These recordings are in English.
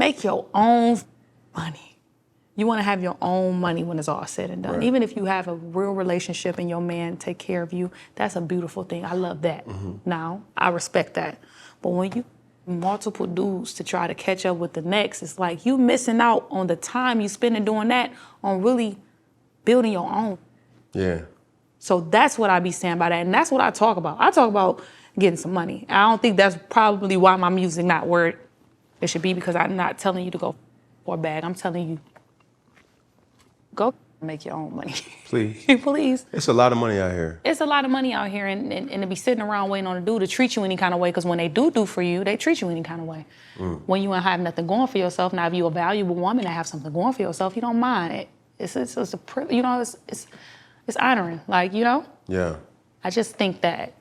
make your own money. You want to have your own money when it's all said and done. Right. Even if you have a real relationship and your man take care of you, that's a beautiful thing. I love that. Now, I respect that. But when you multiple dudes to try to catch up with the next, it's like you missing out on the time you spending doing that on really building your own. Yeah. So that's what I be saying by that. And that's what I talk about. I talk about getting some money. I don't think that's probably why my music not where it should be, because I'm not telling you to go for a bag. I'm telling you, go make your own money. Please. Please. It's a lot of money out here. It's a lot of money out here, and to be sitting around waiting on a dude to treat you any kind of way, because when they do for you, they treat you any kind of way. When you don't have nothing going for yourself, now if you're a valuable woman that have something going for yourself, you don't mind it. It's a you know, it's honoring, like, you know? Yeah. I just think that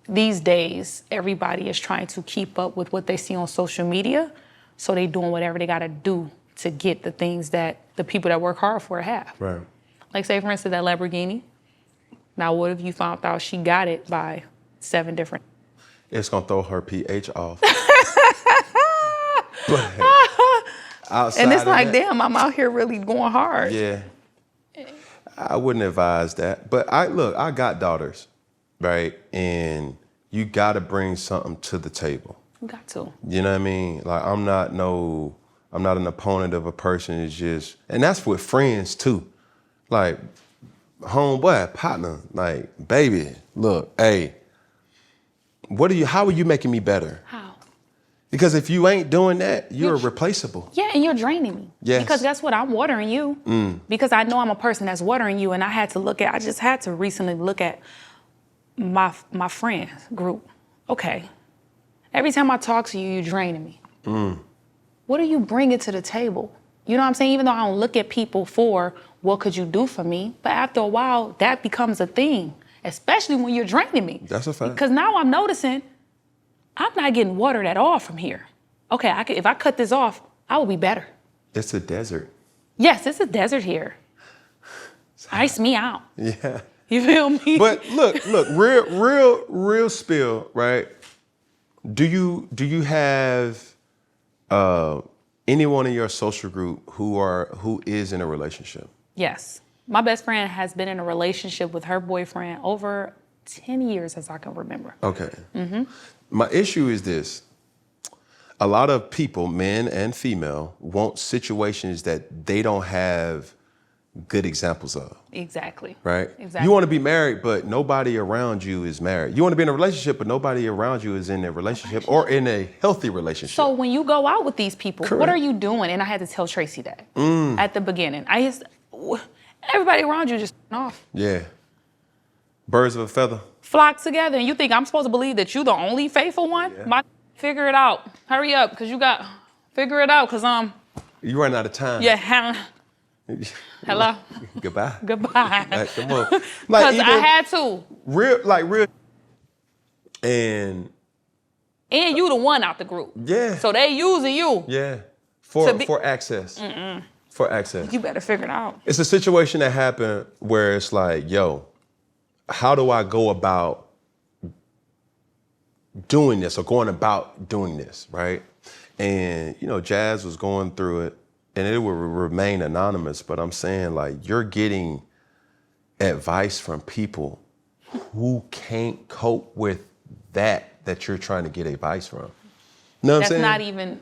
these days, everybody is trying to keep up with what they see on social media, so they doing whatever they gotta do to get the things that the people that work hard for it have. Right. Like, say, for instance, that Lamborghini. Now, what if you found out she got it by 7 different... It's gonna throw her pH off. But outside And it's of like, that, damn, I'm out here really going hard. yeah. I wouldn't advise that. But I got daughters, right? And you gotta bring something to the table. You got to. You know what I mean? Like, I'm not an opponent of a person who's just, and that's with friends too. Like, homeboy, partner, like, baby, look, hey, how are you making me better? How? Because if you ain't doing that, you're replaceable. Yeah, and you're draining me. Yes. Because guess what? I'm watering you. Because I know I'm a person that's watering you, and I just had to recently look at my friends group. Okay. Every time I talk to you, you're draining me. What are you bringing to the table? You know what I'm saying? Even though I don't look at people for what could you do for me, but after a while, that becomes a thing, especially when you're draining me. That's a fact. Because now I'm noticing I'm not getting watered at all from here. Okay, if I cut this off, I will be better. It's a desert. Yes, it's a desert here. Ice me out. Yeah. You feel me? But look, real spill, right? Do you have anyone in your social group who is in a relationship? Yes. My best friend has been in a relationship with her boyfriend over 10 years, as I can remember. Okay. My issue is this. A lot of people, men and female, want situations that they don't have good examples of. Exactly. Right? Exactly. You want to be married, but nobody around you is married. You want to be in a relationship, but nobody around you is in a relationship or in a healthy relationship. So when you go out with these people, Correct. What are you doing? And I had to tell Tracy that at the beginning. Everybody around you just off. Yeah. Birds of a feather. Flock together, and you think I'm supposed to believe that you're the only faithful one? Yeah. Figure it out. Hurry up, because figure it out, because You run out of time. yeah, hello? Goodbye. Goodbye. Like, come on. Because Like, I had to. real. And you the one out the group. yeah. So they using you. Yeah. For access. For access. You better figure it out. It's a situation that happened where it's like, yo, how do I go about doing this or going about doing this, right? And, Jazz was going through it, and it will remain anonymous, but I'm saying, like, you're getting advice from people who can't cope with that you're trying to get advice from. You know what I'm saying? That's not even,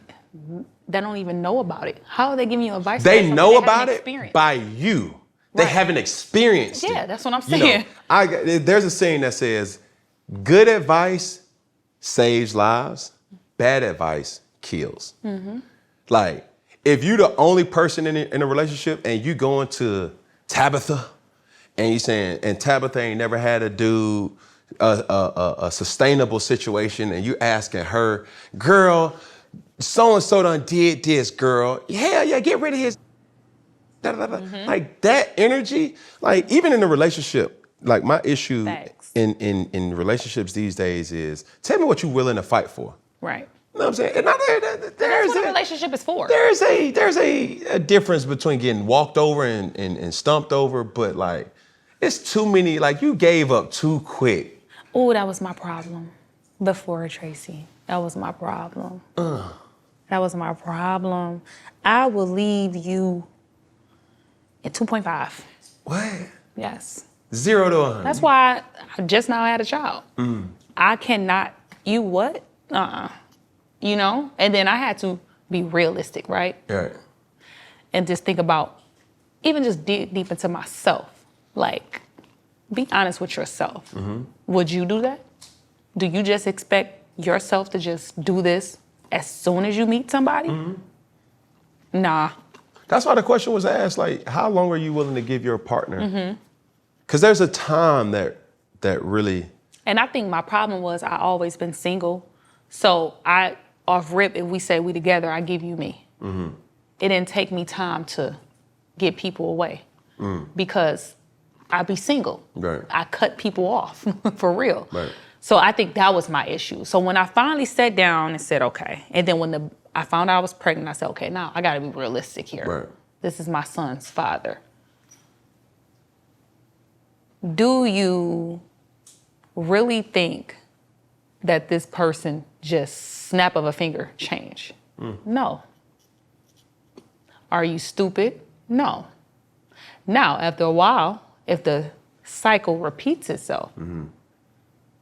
they don't even know about it. How are they giving you advice? They know about it experience? by you. They haven't experienced it. Yeah, that's what I'm saying. There's a saying that says, good advice saves lives, bad advice kills. Like, if you're the only person in a relationship and you going to Tabitha and you saying, and Tabitha ain't never had a dude, a sustainable situation, and you asking her, girl, so-and-so done did this, girl. Hell yeah, get rid of his. Like, that energy, like, even in a relationship, like, my issue in relationships these days is, tell me what you're willing to fight for. Right. You know what I'm saying? And that's what a relationship is for. There's a difference between getting walked over and stumped over, but, like, it's too many, like, you gave up too quick. Oh, that was my problem before, Tracy. That was my problem. That That was my problem. I will leave you at 2.5. What? Yes. 0 to 100. That's why I just now had a child. I cannot, you what? You know? And then I had to be realistic, right? Right. And just think about, even just dig deep into myself. Like, be honest with yourself. Would you do that? Do you just expect yourself to just do this as soon as you meet somebody? Nah. That's why the question was asked, like, how long are you willing to give your partner? Because there's a time that really... And I think my problem was I always been single. So off rip, if we say we together, I give you me. It didn't take me time to get people away because I'd be single. Right. I cut people off, for real. Right. So I think that was my issue. So when I finally sat down and said, okay, and then when I found out I was pregnant, I said, okay, now I gotta be realistic here. Right. This is my son's father. Do you really think that this person just snap of a finger change? No. Are you stupid? No. Now, after a while, if the cycle repeats itself,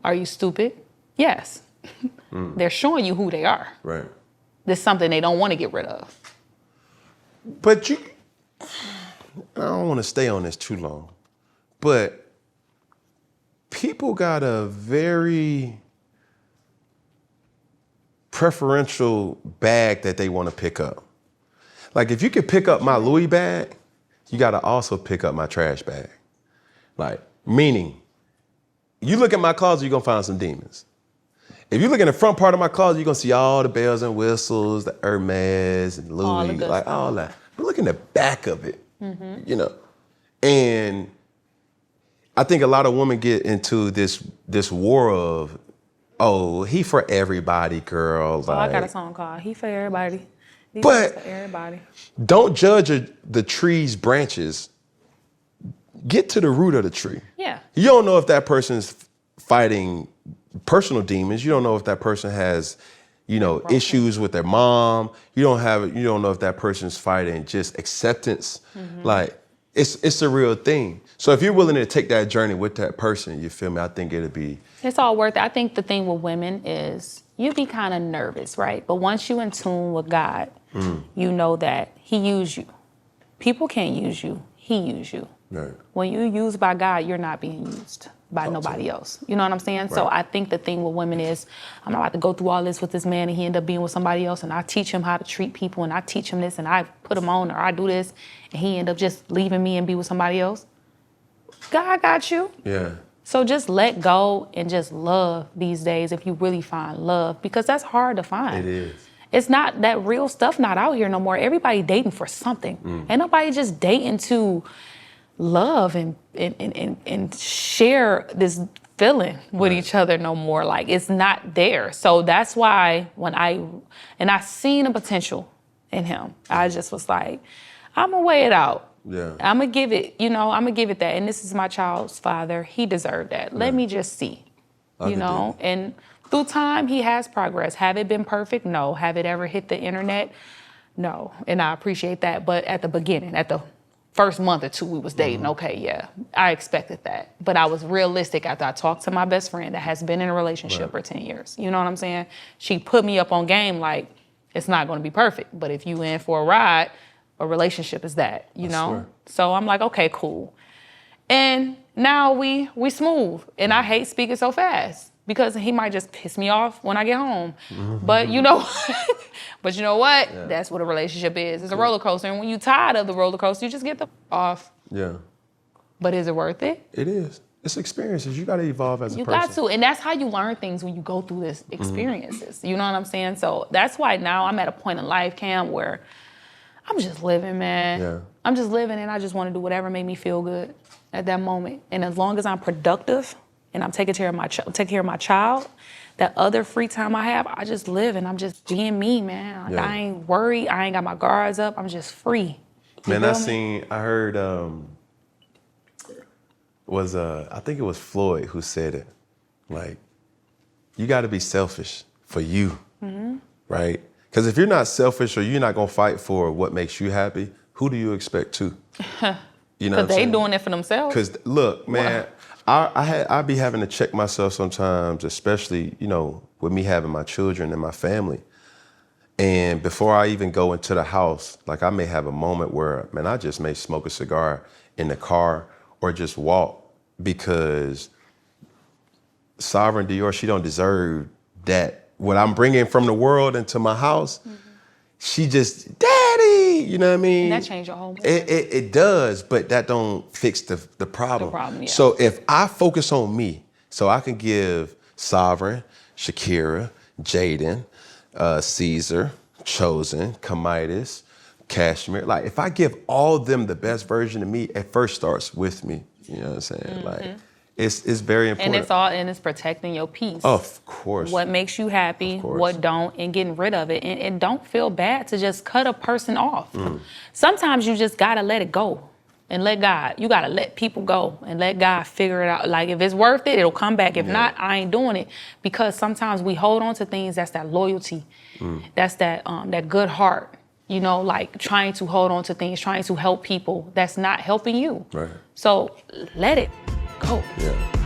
are you stupid? Yes. They're showing you who they are. Right. There's something they don't want to get rid of. But I don't want to stay on this too long, but people got a very preferential bag that they want to pick up. Like, if you could pick up my Louis bag, you got to also pick up my trash bag. Like, meaning, you look at my closet, you're going to find some demons. If you look in the front part of my closet, you're going to see all the bells and whistles, the Hermes and Louis, like all that. But look in the back of it, you know. And I think a lot of women get into this war of, oh, he for everybody, girl. Oh, I got a song called He for Everybody. These But for everybody. Don't judge the tree's branches. Get to the root of the tree. Yeah. You don't know if that person's fighting personal demons. You don't know if that person has, issues with their mom. You don't know if that person's fighting just acceptance. Like, it's a real thing. So if you're willing to take that journey with that person, you feel me? I think it'll be... It's all worth it. I think the thing with women is you be kind of nervous, right? But once you in tune with God, you know that he used you. People can't use you. He used you. Right. When you're used by God, you're not being used by nobody else. You know what I'm saying? Right. So I think the thing with women is, I'm not about to go through all this with this man and he end up being with somebody else and I teach him how to treat people and I teach him this and I put him on or I do this and he end up just leaving me and be with somebody else. God got you. Yeah. So just let go and just love these days if you really find love, because that's hard to find. It is. It's not that real stuff not out here no more. Everybody dating for something. Ain't nobody just dating to love and share this feeling with each other no more. Like, it's not there. So that's why when I seen a potential in him, I just was like, I'm gonna weigh it out. Yeah. I'm gonna give it, I'm gonna give it that. And this is my child's father. He deserved that. Let me just see, and through time, he has progress. Have it been perfect? No. Have it ever hit the internet? No. And I appreciate that. But at the beginning, at the first month or two we was dating, okay, yeah, I expected that. But I was realistic after I talked to my best friend that has been in a relationship for 10 years. You know what I'm saying? She put me up on game like, it's not gonna be perfect, but if you in for a ride, a relationship is that, you know? Swear. So I'm like, okay, cool. And now we smooth, and I hate speaking so fast because he might just piss me off when I get home. But you know what? Yeah. That's what a relationship is. It's a roller coaster, and when you're tired of the roller coaster, you just get the off. Yeah. But is it worth it? It is. It's experiences. You got to evolve as a person. You got to, and that's how you learn things when you go through this experiences. You know what I'm saying? So that's why now I'm at a point in life, Cam, where I'm just living, man. Yeah. I'm just living, and I just want to do whatever made me feel good at that moment. And as long as I'm productive and I'm taking care of my child, that other free time I have, I just live and I'm just being me, man. Like, I ain't worried. I ain't got my guards up. I'm just free. Man, I heard, I think it was Floyd who said it. Like, you got to be selfish for you, right? Because if you're not selfish or you're not gonna fight for what makes you happy, who do you expect to? You know, because they doing it for themselves. Because look, man, I be having to check myself sometimes, especially with me having my children and my family. And before I even go into the house, like I may have a moment where, man, I just may smoke a cigar in the car or just walk because Sovereign Dior, she don't deserve that. What I'm bringing from the world into my house, she just, daddy, you know what I mean? And that changed your whole mood. It does, but that don't fix the problem. The problem, yeah. So if I focus on me, so I can give Sovereign, Shakira, Jaden, Caesar, Chosen, Kamitis, Cashmere. Like if I give all of them the best version of me, it first starts with me. You know what I'm saying? Like it's very important. And it's protecting your peace. Of course. What makes you happy, what don't, and getting rid of it. And don't feel bad to just cut a person off. Sometimes you just gotta let it go. And let God, you gotta let people go and let God figure it out. Like if it's worth it, it'll come back. If not, I ain't doing it. Because sometimes we hold on to things, that's that loyalty. That's that good heart, like trying to hold on to things, trying to help people that's not helping you. Right. So let it go. Yeah.